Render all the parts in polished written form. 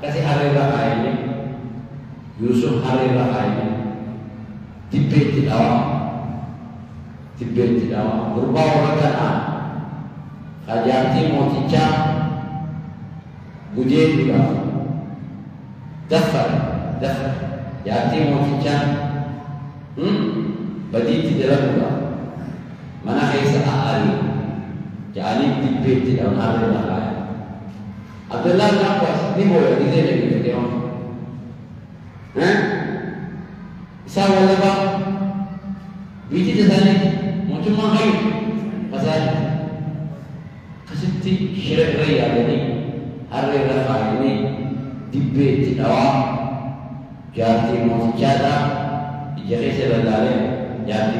Kasi harira kaini, Yusuf harira kaini, tibbeti dawa, berbau rakanaan, kajati moticha, budaya juga, daftar, jati moticha, baditi dalam juga, mana kaisa ahli, jadi tibbeti dawa harira kaini. Abdullah bin Abbas ni boleh dia jadi tengok. Isa wala ba? Biti dasani macam mana pasal kasi syirik raya ni hari raya ni dibet dawa jadi mutiara jadi sebenarnya jadi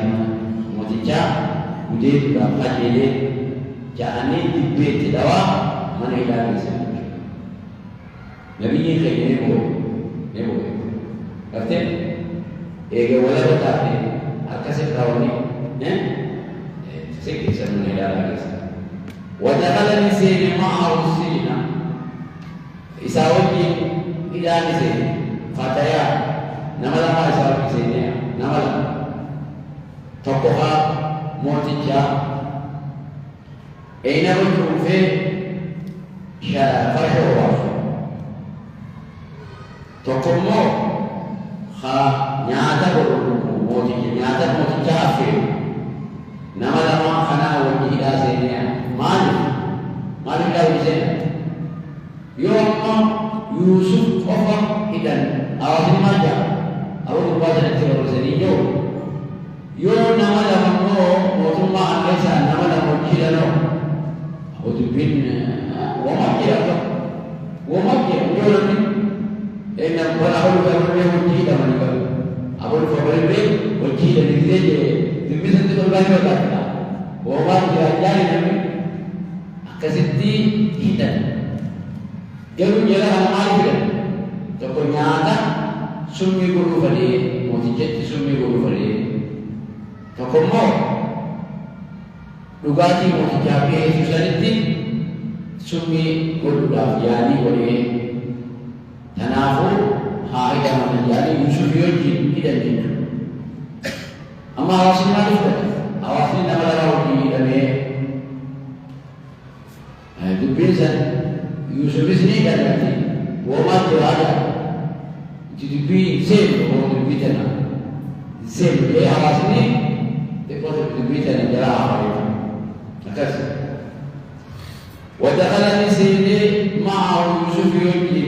mutiara udah berapa jadi jadi dibet dawa mana ilah bisa Nabi ini kayak ni boleh. Arti, ege wala berarti, akasih tahu ni, sikit saya mengenal lagi. Wajah kalian sini mahu sini, isawati tidak di sini, fataya, nama lama isawati sini, nama lama, tokoha, moticha, ina berkumpul, syarafah Tokomo nyata nyata kafir nama lama kana wajib dasenya mali dah bisa Yusuf apa idan awasin maja awak baca cerita sini yo nama lama motuma anesa nama lama kilo awak bin wamakia Enak berahul kerana wajib dah mereka. Abang favorit wajib dan dikira demi satu orang tak ada. Orang jalan ni kasih hidan. Kalau jalan amal dia, jauh nyata sumi guru balik, motivasi sumi guru balik. Kalau mau lugati motivasi susah ni sumi guru dah jadi boleh. Tanafu hari dah menjadi Yusuf Yojin tidak jin. Amma awasin mana itu? Awasin nama lagi dari itu biasa Yusuf ini kan nanti. Wama berada. Jadi sem orang itu bicara. Sem dia awasin ini dekat itu bicara jalan apa itu. Akas. Wajah kalian di sini mau Yusuf Yojin